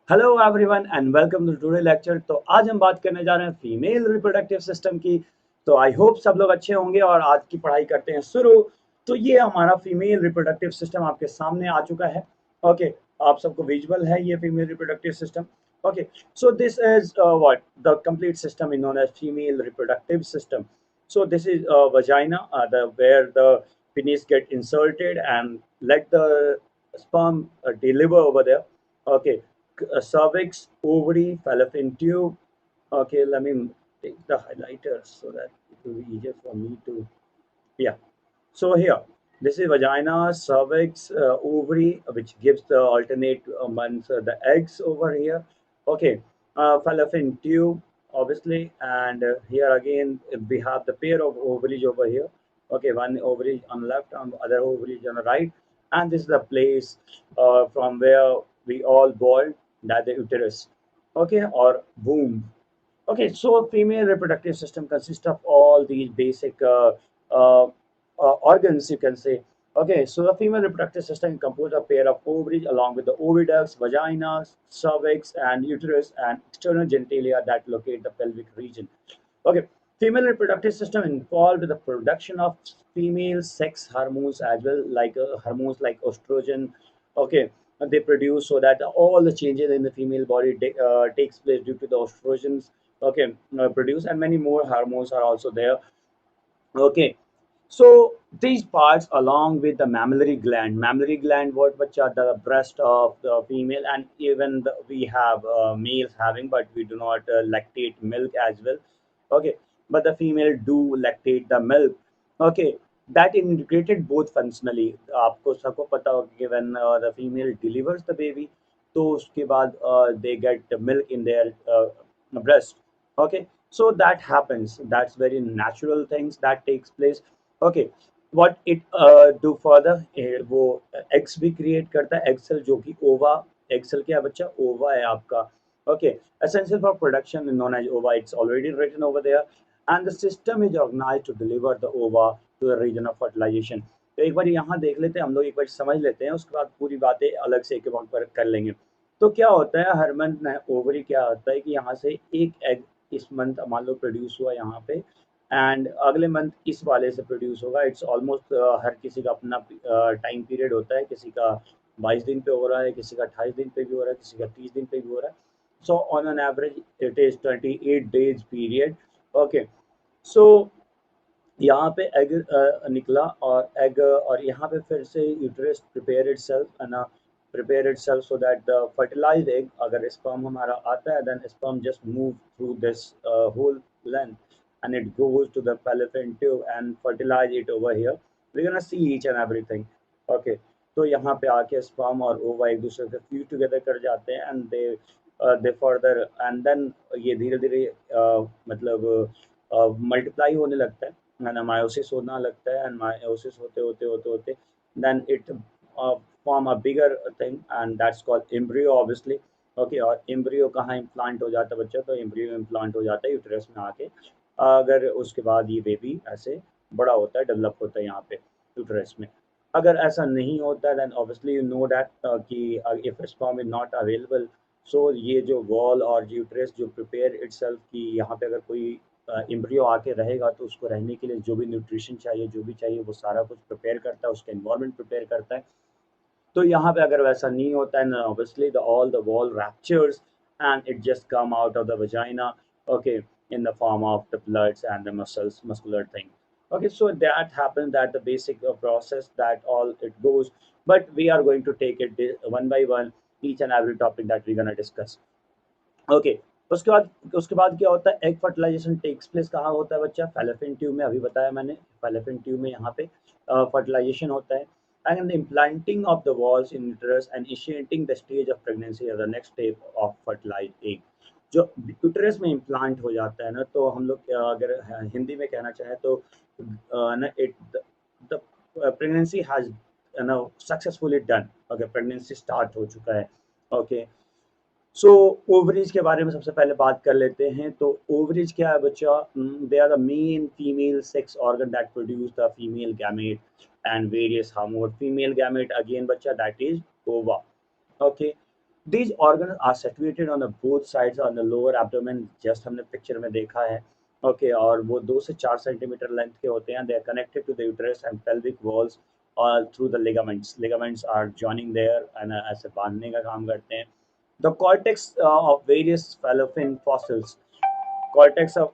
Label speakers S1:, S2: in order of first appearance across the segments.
S1: Hello everyone and welcome to today lecture. तो आज हम बात करने जा रहे हैं फीमेल रिप्रोडक्टिव सिस्टम की। तो आई होप सब लोग अच्छे होंगे और आज की पढ़ाई करते हैं शुरू। तो ये हमारा फीमेल रिप्रोडक्टिव सिस्टम आपके सामने आ चुका है। ओके, आप सबको विजुअल है ये female reproductive system. Okay, so this is what the complete system is known as female reproductive system. So this is vagina, the where the penis get inserted and let the sperm deliver over there. Okay, cervix, ovary, fallopian tube. Okay, let me take the highlighter so that it will be easier for me to. Yeah. So here, this is vagina, cervix, ovary, which gives the alternate months the eggs over here. Okay, fallopian tube, obviously, and here again we have the pair of ovaries over here. Okay, one ovary on the left, and other ovary on the right, and this is the place from where we all born, that the uterus. Okay, or womb. Okay, so female reproductive system consists of all these basic uh, organs, you can say. Okay, so the female reproductive system is composed of a pair of ovaries along with the oviducts, vagina, cervix, and uterus, and external genitalia that locate the pelvic region. Okay, female reproductive system involved with the production of female sex hormones as well, like hormones like estrogen. Okay, they produce so that all the changes in the female body takes place due to the estrogens. Okay, produce, and many more hormones are also there. Okay, so these parts along with the mammary gland, which are the breast of the female, and even we have males having, but we do not lactate milk as well. Okay, but the female do lactate the milk. Okay, that integrated both functionally. आपको सबको पता होगा कि when the female delivers the baby, तो उसके बाद they get milk in their breast. Okay, so that happens, that's very natural things that takes place. Okay, what it do further, वो eggs भी create करता है, egg cell जो कि ova, egg cell क्या है बच्चा, ova है आपका. Okay, essential for production known as ova, it's already written over there, and the system is organized to deliver the ova to the region of fertilization. तो एक बार यहाँ देख लेते हैं हम लोग, एक बार समझ लेते हैं, उसके बाद पूरी बातें अलग से एक वक्त पर कर लेंगे. तो क्या होता है हर मंथ ओवरी, क्या होता है कि यहाँ से एक एग इस मंथ मान लो प्रोड्यूस हुआ यहाँ पे, एंड अगले मंथ इस वाले से प्रोड्यूस होगा. इट्स ऑलमोस्ट हर किसी का अपना टाइम पीरियड होता है, किसी का 22 दिन पे हो रहा है, किसी का 28 दिन पे भी हो रहा है, किसी का 30 दिन पे भी हो रहा है. So on an average it is 28 days period. Okay, so यहाँ पे एग निकला, और एग, और यहाँ पे फिर से यूट्रस प्रिपेयर इटसेल्फ है ना, prepare itself so that the fertilised egg, अगर स्पर्म हमारा आता है, then sperm just move through this whole length and it goes to the fallopian tube and fertilize it over here. We're gonna see each and everything. Okay, तो यहाँ पे आके sperm और ova एक दूसरे से fuse together कर जाते हैं, and they further, and then ये धीरे धीरे मतलब मल्टीप्लाई होने लगता है, and meiosis होना लगता है, and meiosis होते होते होते होते then it form a bigger thing, and that's called embryo obviously. Okay, और एम्ब्रियो कहाँ इम्प्लांट हो जाता है बच्चा, तो एम्ब्रियो इम्प्लांट हो जाता है यूट्रस में आके. अगर उसके बाद ये बेबी ऐसे बड़ा होता है, डेवलप होता है यहाँ पे यूट्रस में. अगर ऐसा नहीं होता है, then obviously you know that कि if sperm is not available, so ये जो वॉल और यूट्रस जो प्रिपेयर इटसेल्फ कि यहाँ पे अगर कोई एम्ब्रियो आके रहेगा, तो उसको रहने के लिए जो भी न्यूट्रिशन चाहिए, जो भी चाहिए, वो सारा कुछ प्रिपेयर करता है, उसका इन्वायरमेंट प्रिपेयर करता है. तो यहाँ पे अगर वैसा नहीं होता है, obviously the all the wall ruptures and it just come out of the vagina. Okay, in the form of the bloods and the muscular thing. Okay, so that happens, that the basic process that all it goes, but we are going to take it one by one, each and every topic that we're gonna discuss. Okay, उसके बाद क्या होता है, egg fertilisation takes place कहाँ होता है बच्चा, fallopian tube में. अभी बताया मैंने, फैलोपियन ट्यूब में यहाँ पे फर्टिलाइजेशन होता है. And the implanting of the walls in uterus and initiating the stage of pregnancy the next step of fertilised egg. जो यूटरस में इम्प्लांट हो जाता है ना, तो हम लोग अगर हिंदी में कहना चाहें तो ना, इट द प्रेगनेंसी हैज ना सक्सेसफुली डन, अगर प्रेगनेंसी स्टार्ट हो चुका है. ओके, सो ओवरीज के बारे में सबसे पहले बात कर लेते हैं. तो ओवरीज क्या है बच्चा, they are the main female sex organ that produce the female gamete and various hormone. Female gamete again बच्चा, that is ova. Okay, These organs are situated on the both sides on the lower abdomen, just हमने picture में देखा है। Okay, और वो 2 से 4 centimetre length के होते हैं। They are connected to the uterus and pelvic walls और through the ligaments, ligaments are joining there and ऐसे बांधने का काम करते हैं। The cortex of various fallopian follicles, cortex of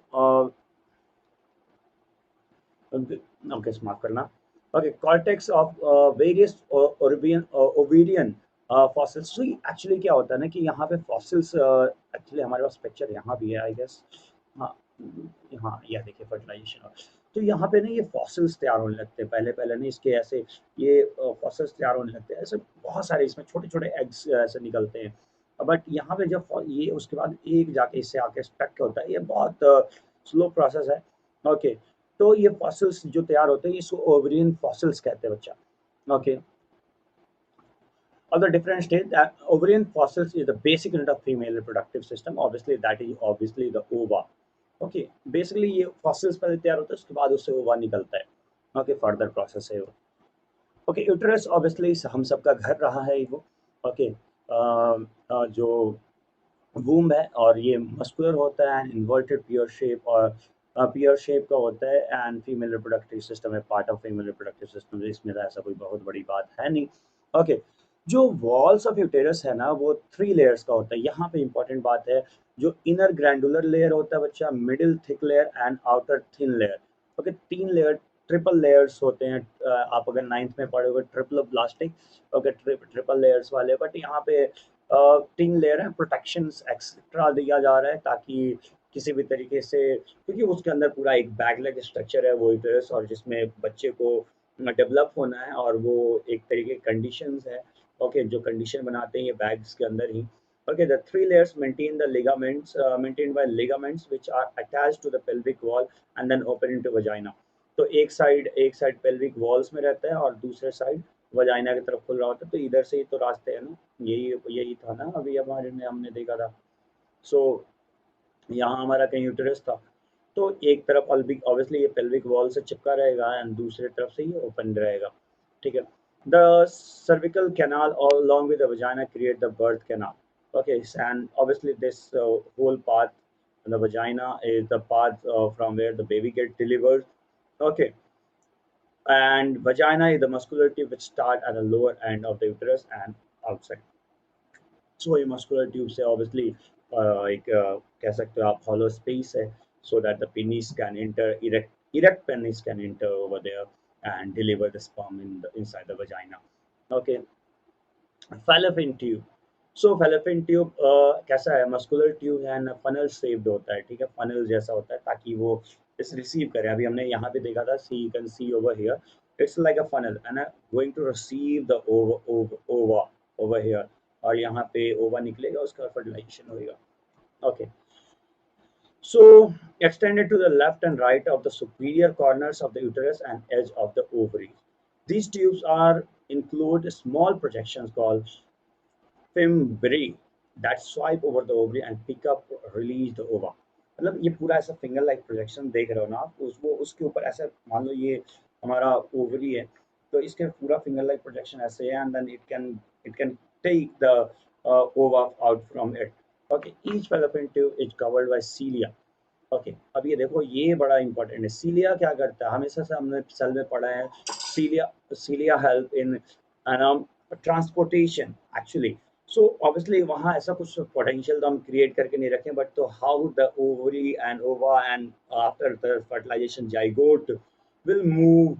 S1: okay माफ करना। Okay, cortex of various ovarian follicles. तो एक्चुअली क्या होता है ना कि यहाँ पे फॉसिल्स, एक्चुअली हमारे पास पिक्चर यहाँ भी है आई गेस। हाँ, हाँ, यह देखिए फर्टिलाइजेशन। तो यहाँ पे ना ये फॉसिल्स तैयार होने लगते हैं, पहले पहले नहीं इसके ऐसे ये फॉसिल्स तैयार होने लगते हैं, ऐसे बहुत सारे इसमें छोटे छोटे एग्स ऐसे निकलते हैं। बट यहाँ पे जब ये उसके बाद एक जाके इससे आके स्टक होता है, ये बहुत स्लो प्रोसेस है। ओके, तो ये फॉसिल्स जो तैयार होते हैं इसको ओवेरियन फॉसिल्स कहते हैं बच्चा। Okay, of the different stage, that ovarian fossils is the basic unit of female reproductive system, obviously that is obviously the ova। Okay, basically ये फॉसिल्स पहले तैयार होता है, उसके बाद उससे ओवा निकलता है। ओके, फर्दर प्रोसेस है वो। ओके, यूट्रस ऑब्वियसली हम सबका घर रहा है वो। ओके, जो वूम है और ये मस्कुलर होता है, इन्वर्टेड पियर शेप और पियर शेप का होता है एंड फीमेल रिप्रोडक्टिव सिस्टम है, part of female reproductive system. इसमें तो ऐसा कोई बहुत बड़ी बात है नहीं। ओके, जो वॉल्स ऑफ यूटेरस है ना वो 3 लेयर्स का होता है। यहाँ पे इंपॉर्टेंट बात है, जो इनर ग्रैंडुलर लेयर होता है बच्चा, middle thick layer and outer thin layer. Okay, 3 layer, triple layers होते हैं। आप अगर 9th में पढ़ोगे ट्रिपल ब्लास्टिक, ओके, ट्रिपल लेयर्स वाले। बट यहाँ पे 3 लेयर है, प्रोटेक्शन एक्स्ट्रा दिया जा रहा है ताकि किसी भी तरीके से, क्योंकि उसके अंदर पूरा एक बैग लेग स्ट्रक्चर है वो यूटेरस, और जिसमें बच्चे को डेवलप होना है और वो एक तरीके कंडीशंस है। ओके, जो कंडीशन बनाते हैं ये बैग्स के अंदर ही। Okay, the 3 layers maintain the ligaments, maintain by ligaments which are attached to the pelvic wall and then open into vagina. तो एक साइड पेल्विक वॉल्स में रहता है और दूसरे साइड वजाइना की तरफ खुल रहा होता है। तो इधर से ही तो रास्ते हैं ना, यही यही था ना अभी हमारे में हमने देखा था। सो यहाँ हमारा कहीं यूटेरस था, तो एक तरफ ऑब्वियसली ये पेल्विक वॉल से चिपका रहेगा एंड दूसरी तरफ से ये ओपन रहेगा। ठीक है, the cervical canal all along with the vagina create the birth canal। okay, and obviously this whole path, the vagina is the path from where the baby get delivered। okay, and vagina is the muscularity which start at the lower end of the uterus and outside। so ये muscular tube से obviously एक कह सकते हो आप hollow space है, so that the penis can enter, erect penis can enter over there and deliver the sperm inside the vagina। okay, fallopian tube। so fallopian tube कैसा है, मस्कुलर ट्यूब है ना, फनल शेप्ड होता है। ठीक है, funnel जैसा होता है ताकि वो इस रिसीव करे। अभी हमने यहाँ पे देखा था, see you can see over here, it's like a funnel and going to receive the ova over here, और यहाँ पे ओवा निकलेगा, उसका फर्टिलाइजेशन होगा। Okay, so extended to the left and right of the superior corners of the uterus and edge of the ovary, these tubes are include small projections called fimbriae that swipe over the ovary and pick up release the ova। मतलब ये पूरा ऐसा finger like projection देख रहे हो ना आप, उसको उसके ऊपर ऐसा मान लो ये हमारा ओवरी है, तो इसके पूरा फिंगर लाइक प्रोजेक्शन ऐसे है and then it can take the ova out from it। okay, each fallopian tube is covered by cilia। Okay, अब ये देखो ये बड़ा इंपॉर्टेंट है, सीलिया क्या करता है, हमेशा से हमने सेल में पढ़ा है, cilia cilia help in transportation actually. So obviously वहाँ ऐसा कुछ पोटेंशियल तो हम क्रिएट करके नहीं रखें, बट तो how the ovary and ova and after the fertilisation zygote will move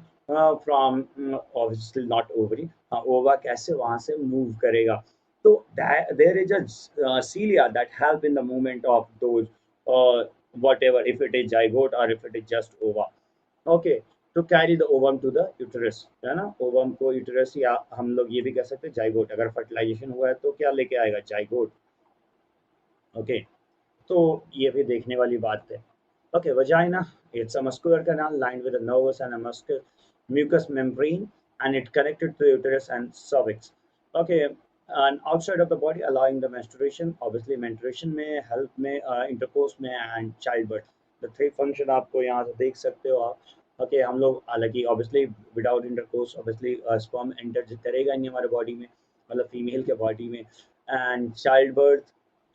S1: from, obviously not ovary, ova कैसे वहाँ से मूव करेगा। तो there is a cilia that help in the movement of those whatever, if it is zygote or if it is just ova। okay, to carry the ovum to the uterus, है ना, ovum को uterus, या हम लोग ये भी कह सकते हैं जाइगोट, अगर फर्टिलाइजेशन हुआ है तो क्या लेके आएगा, जाइगोट। ओके, तो ये भी देखने वाली बात है। Okay, vagina, it's a muscular canal lined with a nervous and a mucous membrane and it connected to the uterus and cervix। okay, and outside of the body allowing the menstruation, obviously menstruation में help में intercourse में and childbirth, the 3 function आपको यहाँ से देख सकते हो आप। ओके, हम लोग हालांकि obviously without intercourse obviously sperm enter करेगा नहीं हमारे बॉडी में, मतलब फीमेल के बॉडी में। एंड चाइल्ड बर्थ,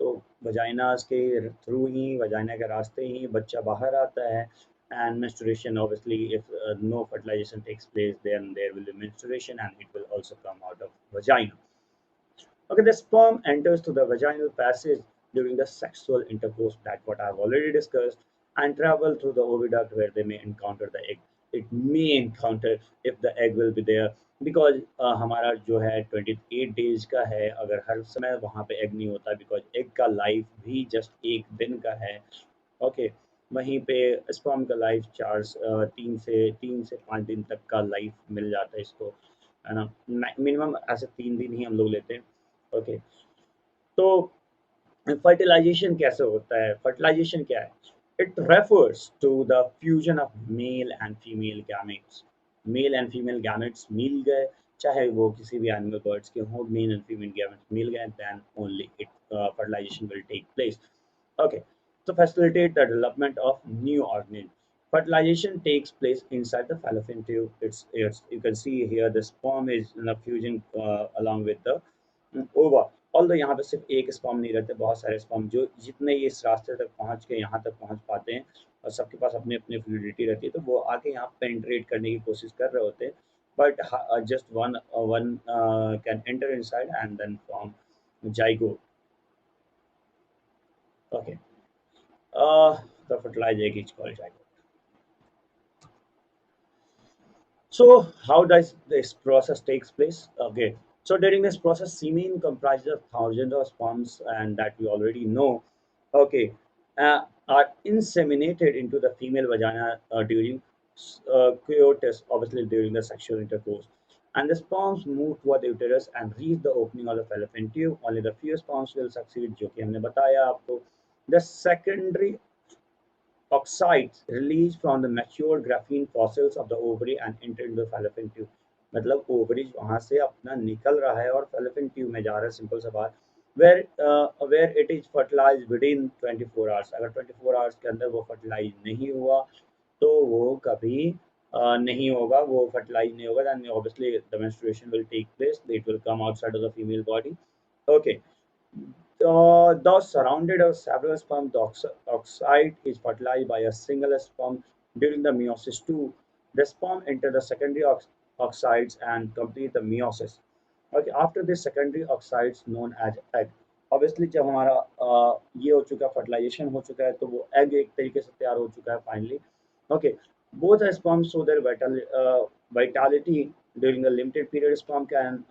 S1: तो वजाइनास के थ्रू ही, वजाइना के रास्ते ही बच्चा बाहर आता है. And menstruation, obviously if no fertilization takes place, then there will be menstruation and it will also come out of vagina. Okay, the sperm enters through the vaginal passage during the sexual intercourse, that what I've already discussed, and travel through the oviduct where they may encounter the egg. It may encounter if the egg will be there, because हमारा जो है 28 days का है, अगर हर समय वहाँ पे egg नहीं होता, बिकॉज एग का लाइफ भी जस्ट एक दिन का है. ओके, वहीं पे स्पर्म का लाइफ 3 से 5 दिन तक का लाइफ मिल जाता है इसको, है ना. मिनिमम ऐसे 3 दिन ही हम लोग लेते हैं. ओके, तो फर्टिलाइजेशन कैसे होता है? फर्टिलाइजेशन क्या है? It refers to the fusion of male and female gametes. Male and female gametes मिल गए, चाहे वो किसी भी एनिमल बर्ड्स के हों, मेल एंड फीमेल गैमेट्स मिल गए, then only it fertilization will take place. Okay, to facilitate the development of new organisms. Fertilization takes place inside the fallopian tube. It's you can see here the sperm is in a fusion along with the ova. Although यहाँ पे सिर्फ एक sperm नहीं रहते, बहुत सारे sperm जो जितने ये इस रास्ते तक पहुँच के यहाँ तक पहुँच पाते हैं, और सबके पास अपनी अपनी फ्लूइडिटी रहती है, तो वो आके यहाँ पेनिट्रेट करने की कोशिश कर रहे होते हैं. But just one can enter inside and then form zygote. Okay, the fertilized egg is called zygote. So how does this process takes place? Okay, so during this process, semen comprises of thousands of sperms, and that we already know. Okay, are inseminated into the female vagina during coitus, obviously during the sexual intercourse. And the sperms move toward the uterus and reach the opening of the fallopian tube. Only the few sperms will succeed, जो कि हमने बताया आपको. The secondary oxides released from the mature graphene fossils of the ovary and enter into the fallopian tube. मतलब ovaries वहां से अपना निकल रहा है और fallopian tube में जा रहा है, सिंपल सा बात. where it is fertilized within 24 hours. अगर 24 hours के अंदर वो fertilize नहीं हुआ, तो वो कभी नहीं होगा, वो fertilize नहीं होगा, then obviously the menstruation will take place, it will come outside of the female body. Okay, though surrounded by several sperm, the oxide is fertilized by a single sperm during the meiosis II. The sperm enter the secondary oxides and complete the meiosis. Okay, after this secondary oxides known as egg. Obviously जब हमारा ये हो चुका, fertilization हो चुका है, तो वो egg एक तरीके से तैयार हो चुका है finally. Okay, both the sperms show their vitality during a limited period. Sperm can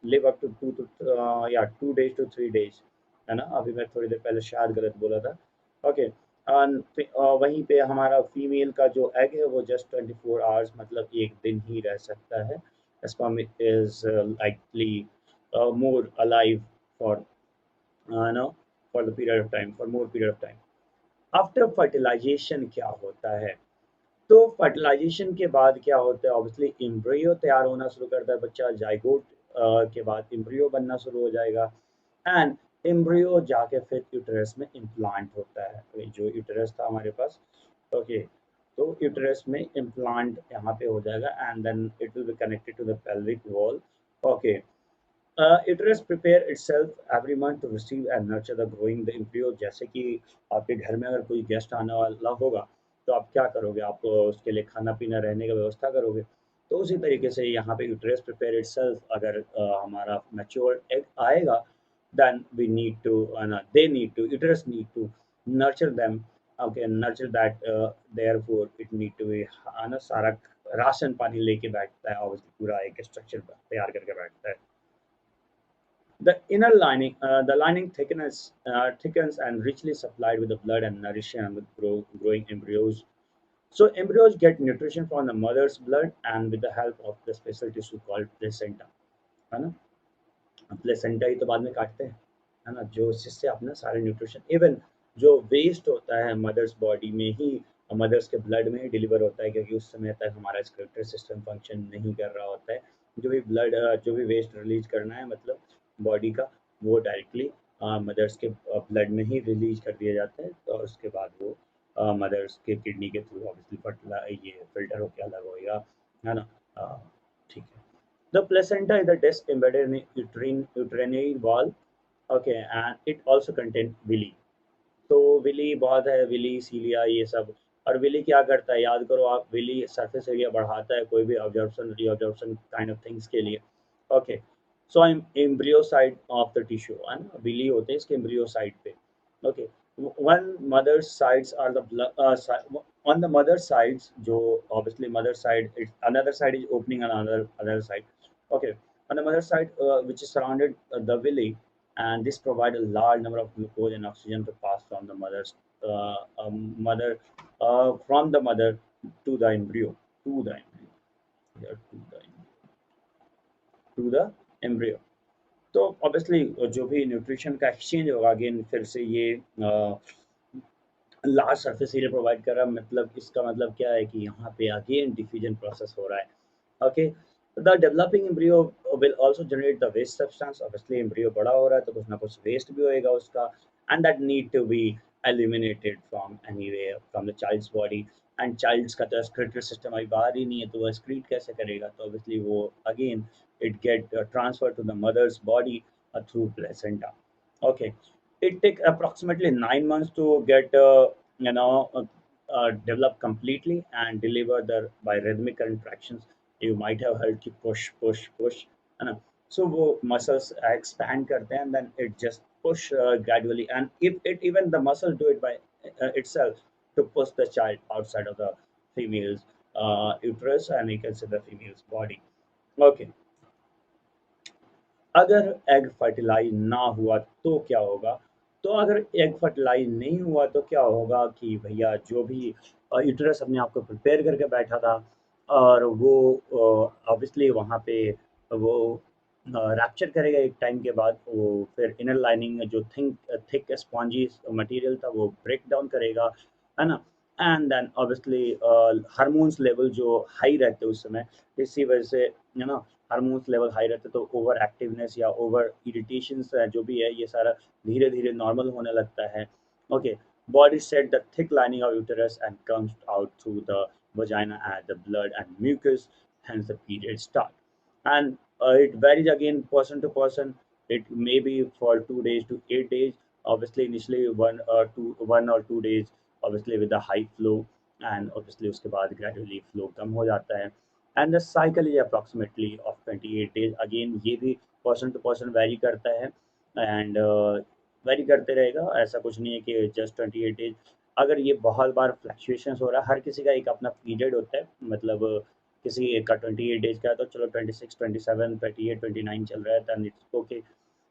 S1: live up to 2 days to 3 days, है ना. अभी मैं थोड़ी देर पहले शायद गलत बोला था. ओके, वहीं पे हमारा फीमेल का जो एग है वो जस्ट 24 आवर्स, मतलब एक दिन ही रह सकता है. sperm is likely more alive for no for the period of time, for more period of time. After fertilisation क्या होता है? तो फर्टिलाइजेशन के बाद क्या होता है? ऑब्वियसली एम्ब्रियो तैयार होना शुरू करता है बच्चा. जाइगोट के बाद एम्ब्रियो बनना शुरू हो जाएगा, एंड एम्ब्रियो जाके फिर यूटेरस में इम्प्लांट होता है. जो यूटेरस था हमारे पास, ओके, तो यूटेरस में इम्प्लांट यहाँ पे हो जाएगा, and then it will be connected to the pelvic wall. Okay, uterus prepare itself every month to receive and nurture the growing the embryo. जैसे कि आपके घर में अगर कोई गेस्ट आने वाला होगा, तो आप क्या करोगे? आप उसके लिए खाना पीना रहने का व्यवस्था करोगे. तो उसी तरीके से यहाँ पे यूटेरस प्रिपेयर इटसेल्फ, अगर हमारा मैच्योर एग आएगा, then we need to they need to uterus need to nurture them. Okay, nurture that, therefore it need to be, ना, सारा राशन पानी लेके बैठता है, ऑब्वियसली पूरा एक स्ट्रक्चर तैयार करके बैठता है. The inner lining, the lining thickens and richly supplied with the blood and nourishing and with growing embryos. So embryos get nutrition from the mother's blood and with the help of the special tissue called placenta, है ना. Placenta ही तो बाद में काटते हैं, है ना, जो जिससे अपना सारे न्यूट्रिशन, इवन जो वेस्ट होता है मदर्स बॉडी में ही, मदर्स के ब्लड में ही डिलीवर होता है, क्योंकि उस समय तक हमारा स्क्रिप्टर सिस्टम फंक्शन नहीं कर रहा होता है. जो भी ब्लड, जो भी वेस्ट रिलीज करना है, मतलब बॉडी का, वो डायरेक्टली मदर्स के ब्लड में ही रिलीज कर दिया जाता है, और उसके बाद वो मदर्स के किडनी के थ्रू ऑब्वियसली ये फिल्टर होकर अलग होएगा, है ना. ठीक है. The placenta is the disc embedded in the uterine wall. Okay and it also contain villi. तो विली बहुत है, विली सीलिया ये सब। और विली क्या करता है, याद करो आप, विली सरफेस एरिया बढ़ाता है कोई भी absorption reabsorption kind of things के लिए। Okay, so embryo side of the tissue है ना, विली होते हैं इसके एम्ब्रियो साइड पे। Okay, one mother sides are the on the mother sides, जो obviously mother side, it's another side is opening another side. Okay, on the mother side, which is surrounded the villi, and this provide a large number of glucose and oxygen to pass from the mother from the mother to the embryo, to the embryo, yeah, to the embryo. तो obviously जो भी nutrition का exchange होगा again फिर से ये large surface area provide कर रहा है, मतलब इसका मतलब क्या है कि यहाँ पे अगेन डिफ्यूजन प्रोसेस हो रहा है। Okay, the developing embryo will also generate the waste substance. Obviously embryo बड़ा हो रहा है तो कुछ ना कुछ वेस्ट भी होएगा उसका, and that need to be eliminated from anywhere from the child's body. And child's का तो एक्सक्रीटरी सिस्टम अभी बाहर ही नहीं है, तो वो एक्सक्रीट कैसे करेगा, तो ऑब्वियसली वो again it get transfer to the mother's body through placenta. Okay, it take approximately 9 months to get develop completely and deliver the by rhythmic contractions. You might have heard कि push push push है ना, so वो muscles expand करते हैं and then it just push gradually, and if it even the muscles do it by itself to push the child outside of the female's uterus, and you can see the female's body. Okay, अगर egg fertilize ना हुआ तो क्या होगा? तो अगर egg fertilize नहीं हुआ तो क्या होगा कि भैया जो भी यूटेरस अपने आप को प्रिपेयर करके बैठा था, और वो ऑब्वियसली वहाँ पे वो रैप्चर करेगा एक टाइम के बाद, वो फिर इनर लाइनिंग जो थिक स्पॉन्जी मटेरियल था वो ब्रेक डाउन करेगा, है ना। And then obviously hormones level जो हाई रहते उस समय, इसी वजह से है ना, हार्मोन्स लेवल हाई रहते तो ओवर एक्टिवनेस या ओवर इरिटेशंस जो भी है ये सारा धीरे धीरे नॉर्मल होने लगता है। Okay, body set the thick lining of uterus and comes out through the vagina and the blood and mucus, hence the period start. And it varies again person to person. It may be for 2 days to 8 days. Obviously, initially 1 or 2 days, obviously with the high flow, and obviously उसके बाद gradually flow कम हो जाता है. And the cycle is approximately of 28 days. Again ये भी person to person vary करता है, and vary करते रहेगा, ऐसा कुछ नहीं है कि जस्ट 28 डेज। अगर ये बहुत बार फ्लक्चुएशंस हो रहा है, हर किसी का एक अपना पीरियड होता है, मतलब किसी एक का 28 डेज का है तो चलो 26, 27, 28, 29 चल रहा है, दैन इट्स ओके।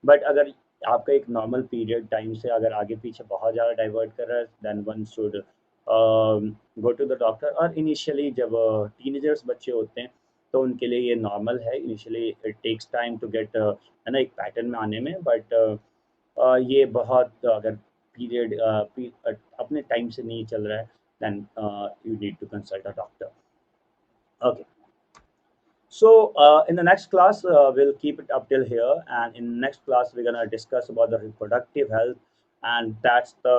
S1: बट अगर आपका एक नॉर्मल पीरियड टाइम से अगर आगे पीछे बहुत ज़्यादा डाइवर्ट कर रहा है, then one should go to the doctor. और इनिशियली जब टीनेजर्स बच्चे होते हैं तो उनके लिए ये नॉर्मल है, initially it takes time to get है ना एक पैटर्न में आने में, बट ये बहुत अगर पीरियड अपने टाइम से नहीं चल रहा है, then you need to consult a doctor. Okay. So in the next class, we'll keep it up till here, and in next class we're gonna discuss about the reproductive health, and that's the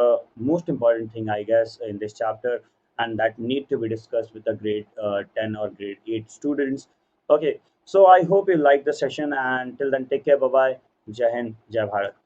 S1: most important thing, I guess, in this chapter, and that need to be discussed with the grade 10 or grade 8 students. Okay. So I hope you like the session, and till then, take care. Bye bye. Jai Hind, Jai Bharat.